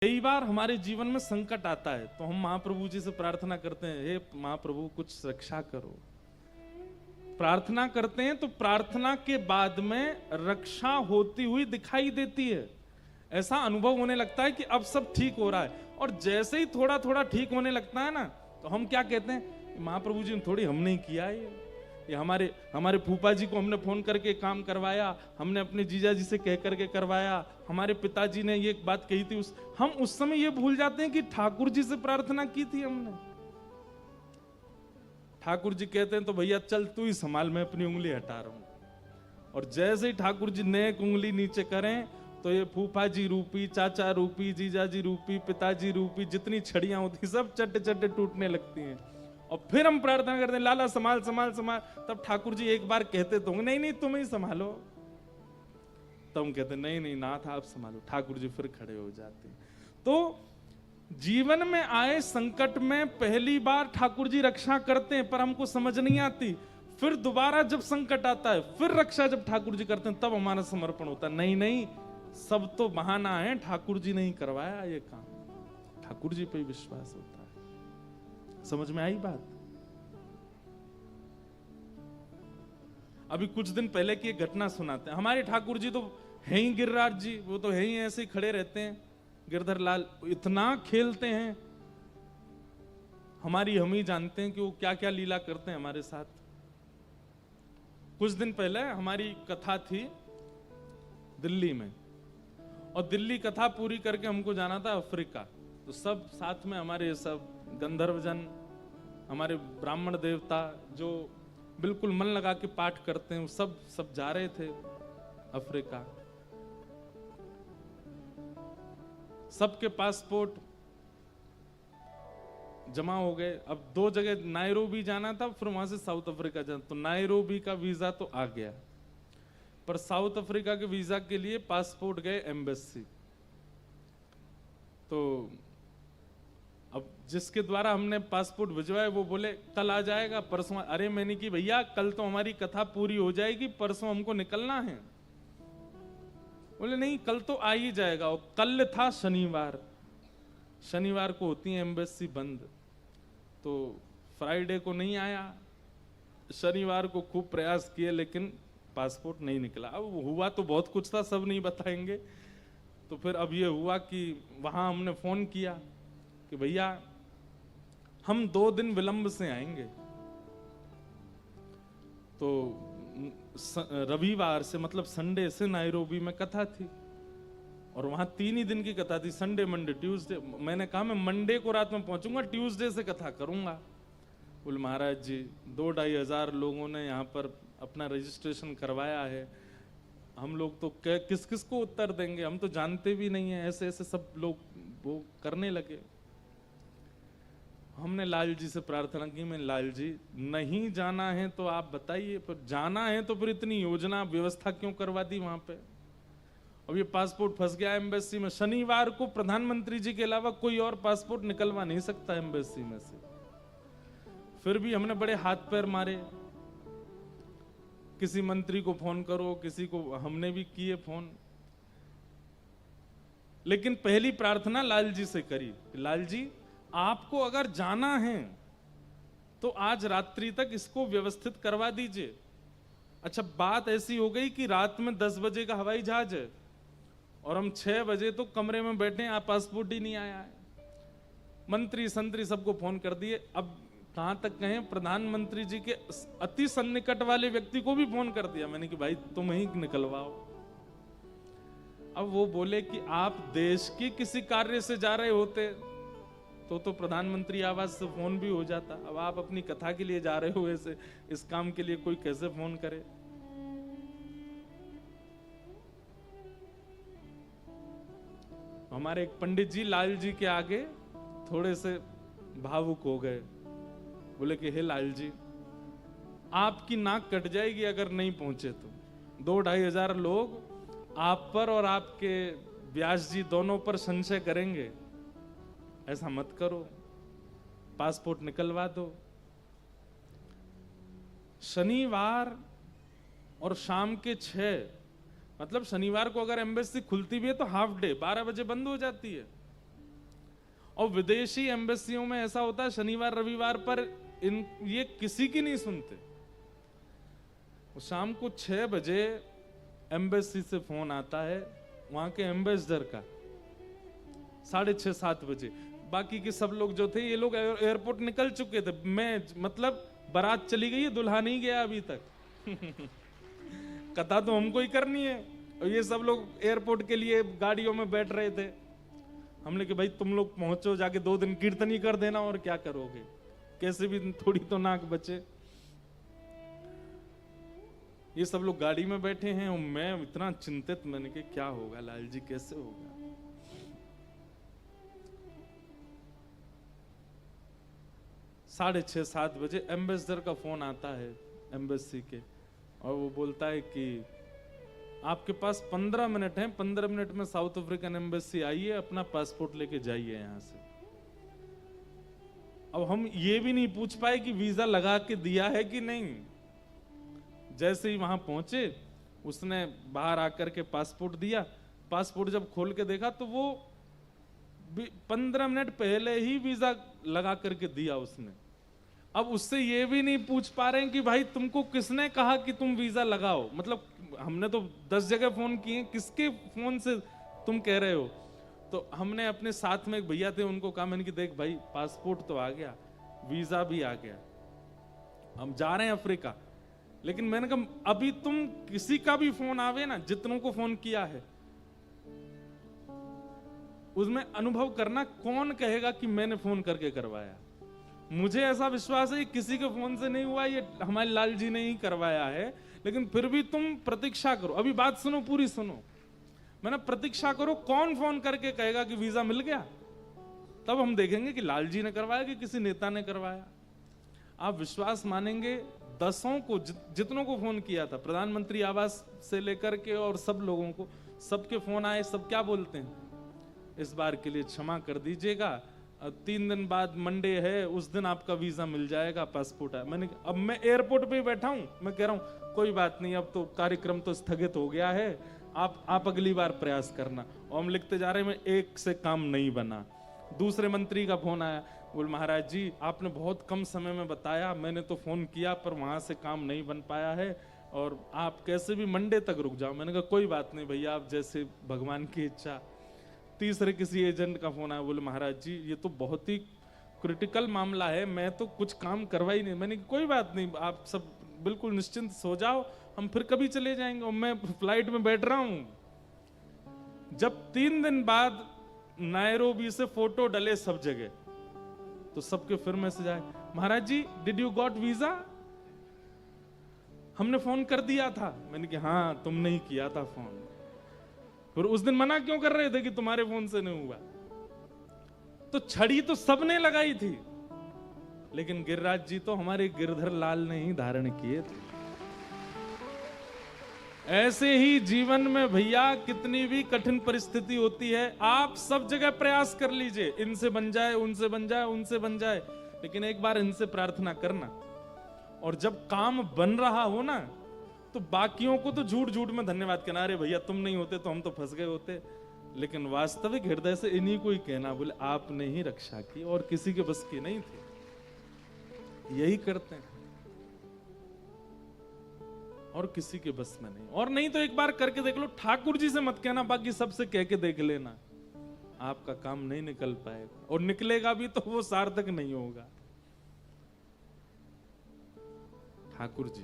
कई बार हमारे जीवन में संकट आता है तो हम महाप्रभु जी से प्रार्थना करते हैं, हे महाप्रभु कुछ रक्षा करो। प्रार्थना करते हैं तो प्रार्थना के बाद में रक्षा होती हुई दिखाई देती है। ऐसा अनुभव होने लगता है कि अब सब ठीक हो रहा है, और जैसे ही थोड़ा थोड़ा ठीक होने लगता है ना, तो हम क्या कहते हैं, महाप्रभु जी ने थोड़ी हमने किया है, ये हमारे फूफा जी को हमने फोन करके काम करवाया, हमने अपने जीजा जी से कह करके करवाया, हमारे पिताजी ने ये बात कही थी। हम उस समय ये भूल जाते हैं कि ठाकुर जी से प्रार्थना की थी हमने। ठाकुर जी कहते हैं तो भैया चल तू ही संभाल, मैं अपनी उंगली हटा रहा हूं। और जैसे ही ठाकुर जी नेक उंगली नीचे करें तो ये फूफा जी रूपी, चाचा रूपी, जीजा जी रूपी, पिताजी रूपी जितनी छड़ियां होती सब चट्टे चट्टे टूटने लगती हैं। और फिर हम प्रार्थना करते हैं, लाला संभाल संभाल संभाल। तब ठाकुर जी एक बार कहते तो नहीं नहीं तुम ही संभालो, तब हम कहते नहीं नहीं नाथ आप संभालो। ठाकुर जी फिर खड़े हो जाते हैं। तो जीवन में आए संकट में पहली बार ठाकुर जी रक्षा करते हैं, पर हमको समझ नहीं आती। फिर दोबारा जब संकट आता है, फिर रक्षा जब ठाकुर जी करते हैं, तब हमारा समर्पण होता है। नहीं नहीं सब तो बहाना है, ठाकुर जी नहीं करवाया ये काम, ठाकुर जी पे विश्वास होता है। समझ में आई बात? अभी कुछ दिन पहले की एक घटना सुनाते हैं। हमारे ठाकुर जी तो है ही गिरिराज जी, वो तो है ही ऐसे ही खड़े रहते हैं। गिरधर लाल इतना खेलते हैं, हमारी हम ही जानते हैं कि वो क्या क्या लीला करते हैं हमारे साथ। कुछ दिन पहले हमारी कथा थी दिल्ली में, और दिल्ली कथा पूरी करके हमको जाना था अफ्रीका। तो सब साथ में हमारे सब गंधर्वजन, हमारे ब्राह्मण देवता जो बिल्कुल मन लगा के पाठ करते हैं, सब जा रहे थे अफ्रीका। सबके पासपोर्ट जमा हो गए। अब 2 जगह नायरोबी जाना था, फिर वहां से साउथ अफ्रीका जाना। तो नायरोबी का वीजा तो आ गया, पर साउथ अफ्रीका के वीजा के लिए पासपोर्ट गए एम्बेसी। तो अब जिसके द्वारा हमने पासपोर्ट भिजवाए वो बोले कल आ जाएगा, परसों। अरे मैंने कि भैया कल तो हमारी कथा पूरी हो जाएगी, परसों हमको निकलना है। बोले नहीं कल तो आ ही जाएगा। और कल था शनिवार, शनिवार को होती है एम्बेसी बंद, तो फ्राइडे को नहीं आया। शनिवार को खूब प्रयास किए लेकिन पासपोर्ट नहीं निकला। अब हुआ तो बहुत कुछ था, सब नहीं बताएंगे। तो फिर अब ये हुआ कि वहां हमने फोन किया कि भैया हम 2 दिन विलंब से आएंगे। तो रविवार से मतलब संडे से नायरोबी में कथा थी, और वहां 3 ही दिन की कथा थी, संडे मंडे ट्यूसडे। मैंने कहा मैं मंडे को रात में पहुंचूंगा, ट्यूसडे से कथा करूंगा। बोले महाराज जी 2-2.5 हजार लोगों ने यहाँ पर अपना रजिस्ट्रेशन करवाया है, हम लोग तो किस किस को उत्तर देंगे, हम तो जानते भी नहीं है। ऐसे ऐसे सब लोग वो करने लगे। हमने लाल जी से प्रार्थना की, मैं लाल जी नहीं जाना है तो आप बताइए, पर जाना है तो फिर इतनी योजना व्यवस्था क्यों करवा दी वहां पे। अब ये पासपोर्ट फंस गया एम्बेसी में। शनिवार को प्रधानमंत्री जी के अलावा कोई और पासपोर्ट निकलवा नहीं सकता एम्बेसी में से। फिर भी हमने बड़े हाथ पैर मारे, किसी मंत्री को फोन करो, किसी को, हमने भी किए फोन। लेकिन पहली प्रार्थना लाल जी से करी, लाल जी आपको अगर जाना है तो आज रात्रि तक इसको व्यवस्थित करवा दीजिए। अच्छा बात ऐसी हो गई कि रात में 10 बजे का हवाई जहाज है, और हम 6 बजे तो कमरे में बैठे हैं, आप पासपोर्ट ही नहीं आया है। मंत्री संतरी सबको फोन कर दिए। अब कहां तक कहें, प्रधानमंत्री जी के अति सन्निकट वाले व्यक्ति को भी फोन कर दिया मैंने कि भाई तुम ही निकलवाओ। अब वो बोले कि आप देश के किसी कार्य से जा रहे होते तो प्रधानमंत्री आवास से फोन भी हो जाता। अब आप अपनी कथा के लिए जा रहे हो, ऐसे इस काम के लिए कोई कैसे फोन करे। हमारे एक पंडित जी लाल जी के आगे थोड़े से भावुक हो गए। बोले कि हे लाल जी आपकी नाक कट जाएगी अगर नहीं पहुंचे तो। 2-2.5 हजार लोग आप पर और आपके व्यास जी दोनों पर संशय करेंगे, ऐसा मत करो, पासपोर्ट निकलवा दो। शनिवार और शाम के 6, मतलब शनिवार को अगर एम्बेसी खुलती भी है तो हाफ डे 12 बजे बंद हो जाती है। और विदेशी एम्बेसियों में ऐसा होता है, शनिवार रविवार पर ये किसी की नहीं सुनते। शाम को 6 बजे एम्बेसी से फोन आता है, वहां के एम्बेसडर का, 6:30-7 बजे। बाकी के सब लोग जो थे, ये लोग एयरपोर्ट निकल चुके थे। मैं मतलब बारात चली गई है, दुल्हा नहीं गया अभी तक। कथा तो हमको ही करनी है, और ये सब लोग एयरपोर्ट के लिए गाड़ियों में बैठ रहे थे। हमने कहा भाई तुम लोग पहुंचो, जाके 2 दिन कीर्तन ही कर देना, और क्या करोगे, कैसे भी थोड़ी तो नाक बचे। ये सब लोग गाड़ी में बैठे हैं और मैं इतना चिंतित, मैंने कहा क्या होगा लाल जी, कैसे होगा। 6:30-7 बजे एम्बेसडर का फोन आता है एम्बेसी के, और वो बोलता है कि आपके पास 15 मिनट हैं, 15 मिनट में साउथ अफ्रीकन एम्बेसी आइए, अपना पासपोर्ट लेके जाइए यहां से। अब हम ये भी नहीं पूछ पाए कि वीजा लगा के दिया है कि नहीं। जैसे ही वहां पहुंचे, उसने बाहर आकर के पासपोर्ट दिया। पासपोर्ट जब खोल के देखा तो वो 15 मिनट पहले ही वीजा लगा करके दिया उसने। अब उससे ये भी नहीं पूछ पा रहे हैं कि भाई तुमको किसने कहा कि तुम वीजा लगाओ। मतलब हमने तो 10 जगह फोन किए, किसके फोन से तुम कह रहे हो। तो हमने अपने साथ में एक भैया थे, उनको कहा, मैंने कि देख भाई पासपोर्ट तो आ गया, वीजा भी आ गया, हम जा रहे हैं अफ्रीका। लेकिन मैंने कहा अभी तुम किसी का भी फोन आवे ना, जितनों को फोन किया है, उसमें अनुभव करना, कौन कहेगा कि मैंने फोन करके करवाया। मुझे ऐसा विश्वास है किसी के फोन से नहीं हुआ, ये हमारे लाल जी ने ही करवाया है। लेकिन फिर भी तुम प्रतीक्षा करो, अभी बात सुनो, पूरी सुनो। मैंने प्रतीक्षा करो, कौन फोन करके कहेगा कि वीजा मिल गया, तब हम देखेंगे कि लाल जी ने करवाया कि किसी नेता ने करवाया। आप विश्वास मानेंगे, 10 को, जितनों को फोन किया था, प्रधानमंत्री आवास से लेकर के और सब लोगों को, सबके फोन आए, सब क्या बोलते हैं, इस बार के लिए क्षमा कर दीजिएगा, 3 दिन बाद मंडे है, उस दिन आपका वीजा मिल जाएगा, पासपोर्ट है। मैंने, अब मैं एयरपोर्ट पे बैठा हूं, मैं कह रहा हूं कोई बात नहीं, अब तो कार्यक्रम तो स्थगित हो गया है, आप अगली बार प्रयास करना। और हम लिखते जा रहे हैं, मैं एक से काम नहीं बना। दूसरे मंत्री का फोन आया, बोल महाराज जी आपने बहुत कम समय में बताया, मैंने तो फोन किया पर वहां से काम नहीं बन पाया है, और आप कैसे भी मंडे तक रुक जाओ। मैंने कहा कोई बात नहीं भैया, आप जैसे भगवान की इच्छा। तीसरे किसी एजेंट का फोन आया, बोले महाराज जी ये तो बहुत ही क्रिटिकल मामला है, मैं तो कुछ काम करवा ही नहीं। मैंने कहा कोई बात नहीं, आप सब बिल्कुल निश्चिंत सो जाओ, हम फिर कभी चले जाएंगे। और मैं फ्लाइट में बैठ रहा हूं। जब 3 दिन बाद नायरोबी से फोटो डले सब जगह, तो सबके फिर मैसेज आए, महाराज जी डिड यू गॉट वीजा, हमने फोन कर दिया था। मैंने कहा हाँ तुमने ही किया था फोन, फिर उस दिन मना क्यों कर रहे थे कि तुम्हारे फोन से नहीं हुआ। तो छड़ी तो सबने लगाई थी, लेकिन गिरिराज जी तो हमारे गिरधर लाल ने ही धारण किए थे। ऐसे ही जीवन में भैया कितनी भी कठिन परिस्थिति होती है, आप सब जगह प्रयास कर लीजिए, इनसे बन जाए, उनसे बन जाए, उनसे बन जाए, लेकिन एक बार इनसे प्रार्थना करना। और जब काम बन रहा हो ना, तो बाकियों को तो झूठ झूठ में धन्यवाद कहना, अरे भैया तुम नहीं होते तो हम तो फंस गए होते। लेकिन वास्तविक हृदय से इन्हीं को ही कहना, बोले आपने ही रक्षा की और किसी के बस की नहीं थी। यही करते हैं, और किसी के बस में नहीं। और नहीं तो एक बार करके देख लो, ठाकुर जी से मत कहना, बाकी सबसे कह के देख लेना, आपका काम नहीं निकल पाएगा, और निकलेगा भी तो वो सार्थक नहीं होगा। ठाकुर जी